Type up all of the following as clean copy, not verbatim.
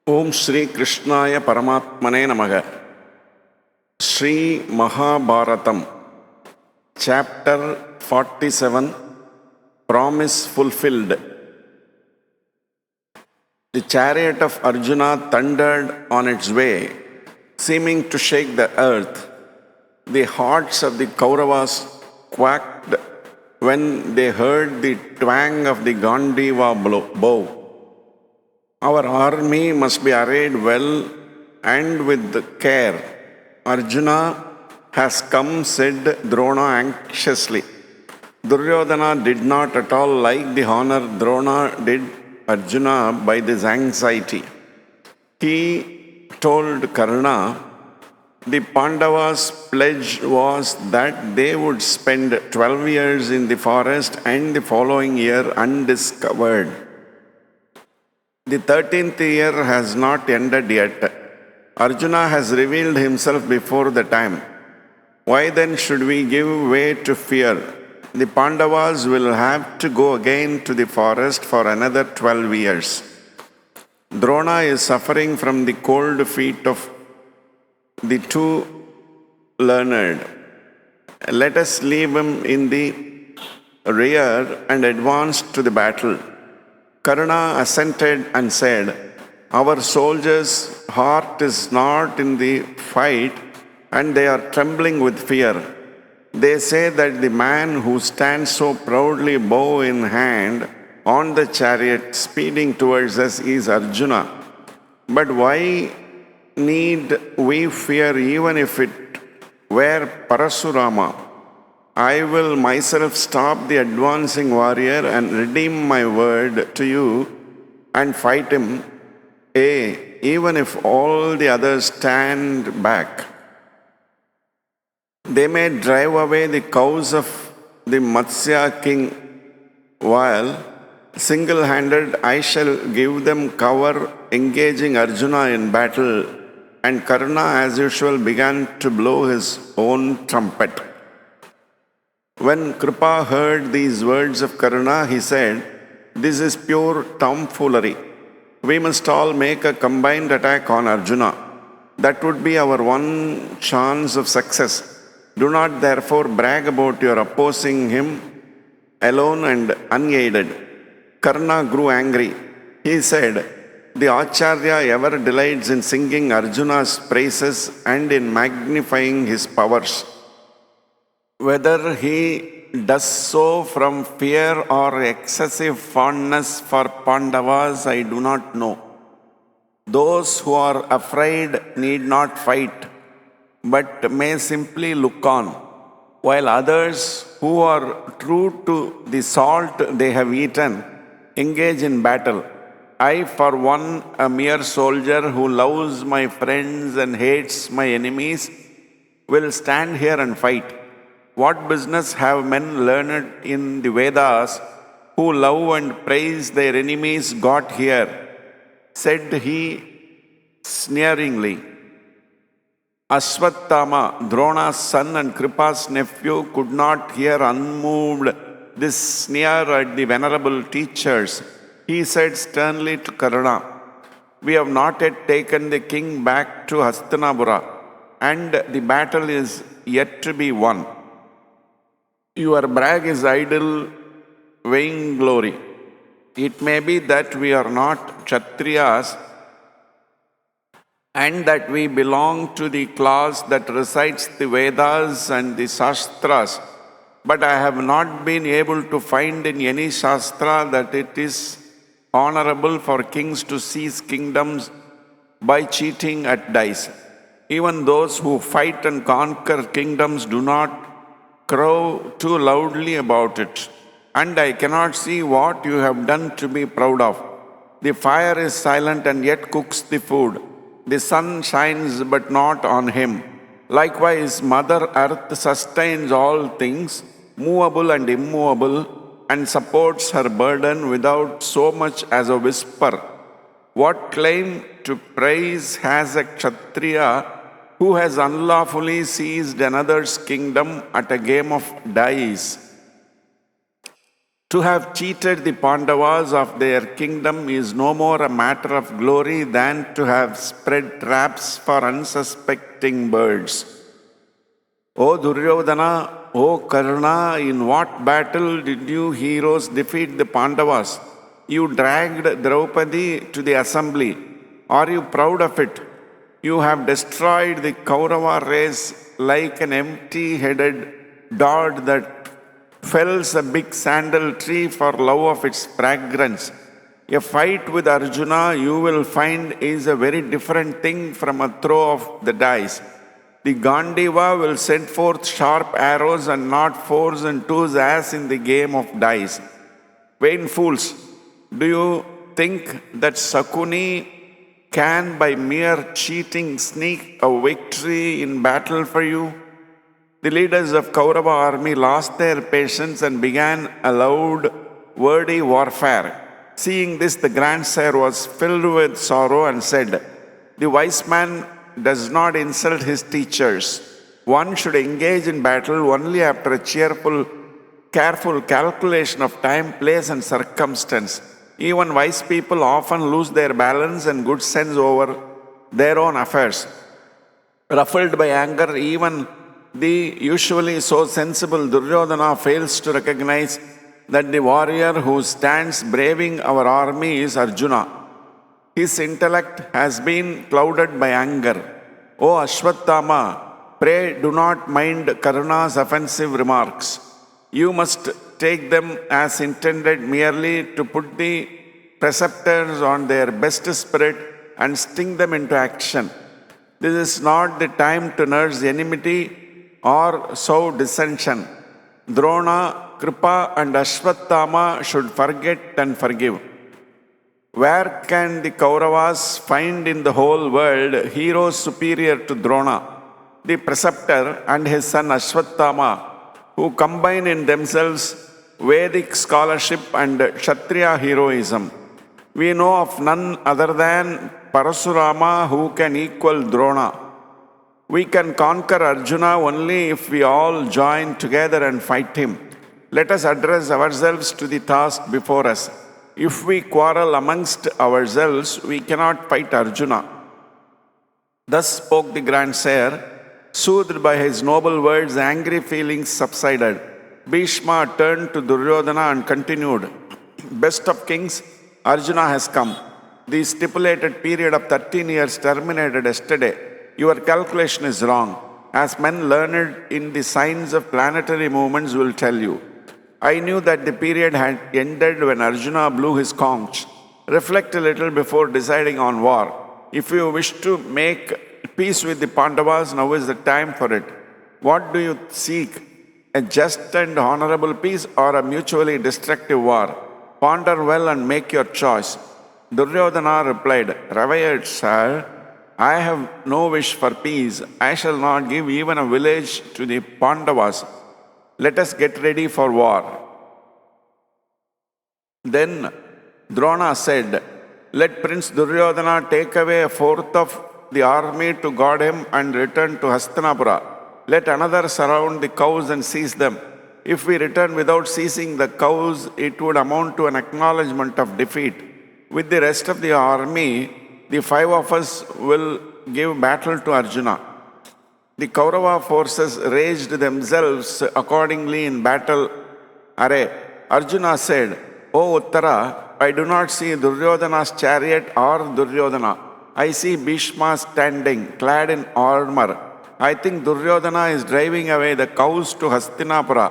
Om Shri Krishnaya Paramatmane Namaha. Shri Mahabharatham, Chapter 47, Promise Fulfilled. The chariot of Arjuna thundered on its way, seeming to shake the earth. The hearts of the Kauravas quaked when they heard the twang of the Gandiva bow. Our army must be arrayed well and with care. Arjuna has come, said Drona anxiously. Duryodhana did not at all like the honor Drona did Arjuna by this anxiety. He told Karna, the Pandavas' pledge was that they would spend 12 years in the forest and the following year undiscovered. The 13th year has not ended yet. Arjuna has revealed himself before the time. Why then should we give way to fear? The Pandavas will have to go again to the forest for another 12 years. Drona is suffering from the cold feet of the too learned. Let us leave him in the rear and advance to the battle. Karna assented and said, our soldiers' heart is not in the fight and they are trembling with fear. They say that the man who stands so proudly bow in hand on the chariot speeding towards us is Arjuna. But why need we fear even if it were Parasurama? I will myself stop the advancing warrior and redeem my word to you and fight him, even if all the others stand back. They may drive away the cows of the Matsya king, while single-handed I shall give them cover, engaging Arjuna in battle. And Karna, as usual, began to blow his own trumpet. When Kripa heard these words of Karna, he said, this is pure tomfoolery. We must all make a combined attack on Arjuna. That would be our one chance of success. Do not therefore brag about your opposing him alone and unaided. Karna grew angry. He said, the Acharya ever delights in singing Arjuna's praises and in magnifying his powers. Whether he does so from fear or excessive fondness for Pandavas, I do not know. Those who are afraid need not fight, but may simply look on, while others who are true to the salt they have eaten engage in battle. I, for one, a mere soldier who loves my friends and hates my enemies, will stand here and fight. What business have men learned in the Vedas who love and praise their enemies got here? Said he sneeringly. Ashwathama, Drona's son and Kripa's nephew, could not hear unmoved this sneer at the venerable teachers. He said sternly to Karna, we have not yet taken the king back to Hastinapura, and the battle is yet to be won. Your brag is idle vainglory. It may be that we are not Kshatriyas and that we belong to the class that recites the Vedas and the Shastras, but I have not been able to find in any Shastra that it is honorable for kings to seize kingdoms by cheating at dice. Even those who fight and conquer kingdoms do not crow too loudly about it, and I cannot see what you have done to be proud of. The fire is silent and yet cooks the food. The sun shines but not on him. Likewise, Mother Earth sustains all things, movable and immovable, and supports her burden without so much as a whisper. What claim to praise has a Kshatriya who has unlawfully seized another's kingdom at a game of dice? To have cheated the Pandavas of their kingdom is no more a matter of glory than to have spread traps for unsuspecting birds. O Duryodhana, O Karna, in what battle did you heroes defeat the Pandavas? You dragged Draupadi to the assembly. Are you proud of it? You have destroyed the Kaurava race like an empty-headed dog that fells a big sandal tree for love of its fragrance. A fight with Arjuna, you will find, is a very different thing from a throw of the dice. The Gandiva will send forth sharp arrows and not fours and twos as in the game of dice. Vain fools, do you think that Sakuni can by mere cheating sneak a victory in battle for you? The leaders of Kaurava army lost their patience and began a loud, wordy warfare. Seeing this, the grandsire was filled with sorrow and said, "The wise man does not insult his teachers. One should engage in battle only after a careful calculation of time, place, and circumstance. Even wise people often lose their balance and good sense over their own affairs. Ruffled by anger, even the usually so sensible Duryodhana fails to recognize that the warrior who stands braving our army is Arjuna. His intellect has been clouded by anger. O Ashwathama, pray do not mind Karna's offensive remarks. You must take them as intended merely to put the preceptors on their best spirit and sting them into action. This is not the time to nurse enmity or sow dissension. Drona, Kripa, and Ashwathama should forget and forgive. Where can the Kauravas find in the whole world heroes superior to Drona, the preceptor, and his son Ashwathama, who combine in themselves Vedic scholarship and Kshatriya heroism? We know of none other than Parasurama who can equal Drona. We can conquer Arjuna only if we all join together and fight him. Let us address ourselves to the task before us. If we quarrel amongst ourselves, we cannot fight Arjuna." Thus spoke the grandsire. Soothed by his noble words, angry feelings subsided. Bhishma turned to Duryodhana and continued, "Best of kings, Arjuna has come. The stipulated period of 13 years terminated yesterday. Your calculation is wrong, as men learned in the signs of planetary movements will tell you. I knew that the period had ended when Arjuna blew his conch. Reflect a little before deciding on war. If you wish to make peace with the Pandavas, now is the time for it. What do you seek? A just and honorable peace or a mutually destructive war? Ponder well and make your choice." Duryodhana replied, "Revered sir, I have no wish for peace. I shall not give even a village to the Pandavas. Let us get ready for war." Then Drona said, "Let Prince Duryodhana take away a fourth of the army to guard him and return to Hastinapura. Let another surround the cows and seize them. If we return without seizing the cows, it would amount to an acknowledgement of defeat. With the rest of the army, the 5 of us will give battle to Arjuna." The Kaurava forces ranged themselves accordingly in battle array. Arjuna said, "O Uttara, I do not see Duryodhana's chariot or Duryodhana. I see Bhishma standing, clad in armor. I think Duryodhana is driving away the cows to Hastinapura.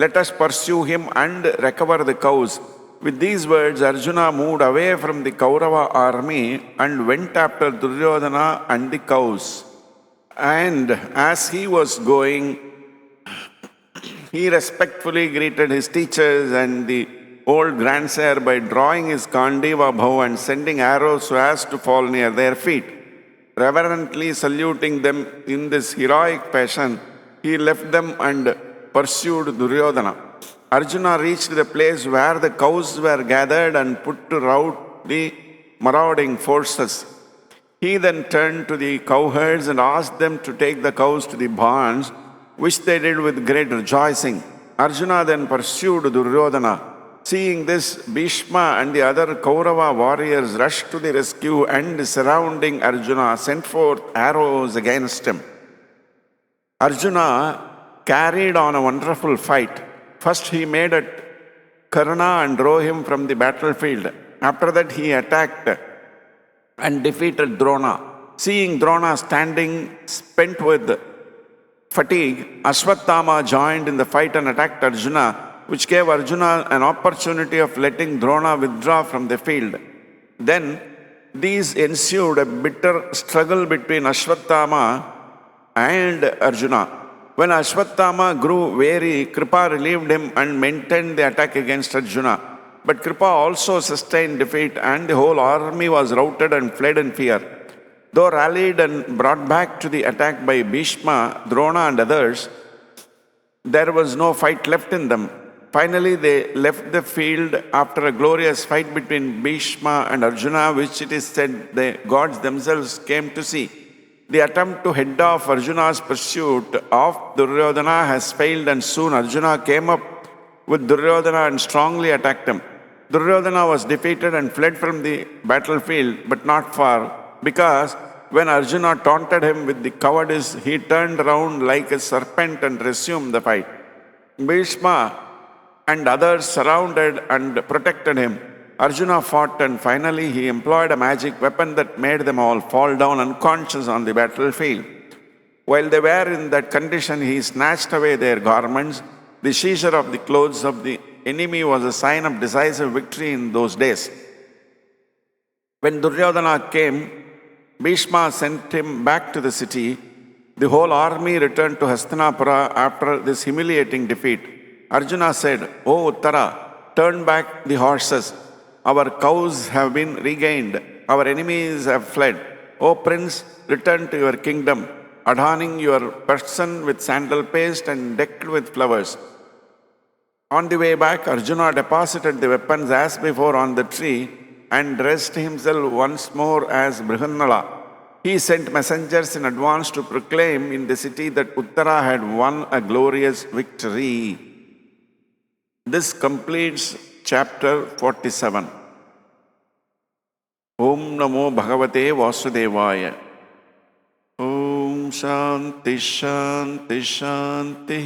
Let us pursue him and recover the cows." With these words, Arjuna moved away from the Kaurava army and went after Duryodhana and the cows. And as he was going, he respectfully greeted his teachers and the old grandsire by drawing his Gandiva bow and sending arrows so as to fall near their feet. Reverently saluting them in this heroic fashion, he left them and pursued Duryodhana. Arjuna reached the place where the cows were gathered and put to rout the marauding forces. He then turned to the cowherds and asked them to take the cows to the barns, which they did with great rejoicing. Arjuna then pursued Duryodhana. Seeing this, Bhishma and the other Kaurava warriors rushed to the rescue and, surrounding Arjuna, sent forth arrows against him. Arjuna carried on a wonderful fight. First, he made at Karna and drove him from the battlefield. After that, he attacked and defeated Drona. Seeing Drona standing spent with fatigue, Ashwatthama joined in the fight and attacked Arjuna, which gave Arjuna an opportunity of letting Drona withdraw from the field. Then these ensued a bitter struggle between Ashwatthama and Arjuna. When Ashwatthama grew weary, Kripa relieved him and maintained the attack against Arjuna. But Kripa also sustained defeat, and the whole army was routed and fled in fear. Though rallied and brought back to the attack by Bhishma, Drona and others, there was no fight left in them. Finally, they left the field after a glorious fight between Bhishma and Arjuna, which it is said the gods themselves came to see. The attempt to head off Arjuna's pursuit of Duryodhana has failed, and soon Arjuna came up with Duryodhana and strongly attacked him. Duryodhana was defeated and fled from the battlefield, but not far, because when Arjuna taunted him with the cowardice, he turned around like a serpent and resumed the fight. Bhishma and others surrounded and protected him. Arjuna fought, and finally he employed a magic weapon that made them all fall down unconscious on the battlefield. While they were in that condition, he snatched away their garments. The seizure of the clothes of the enemy was a sign of decisive victory in those days. When Duryodhana came, Bhishma sent him back to the city. The whole army returned to Hastinapura after this humiliating defeat. Arjuna said, "O Uttara, turn back the horses. Our cows have been regained. Our enemies have fled. O Prince, return to your kingdom, adorning your person with sandal paste and decked with flowers." On the way back, Arjuna deposited the weapons as before on the tree and dressed himself once more as Brihannala. He sent messengers in advance to proclaim in the city that Uttara had won a glorious victory. This completes chapter 47. Om Namo Bhagavate Vasudevaya. Om Shanti Shanti Shanti.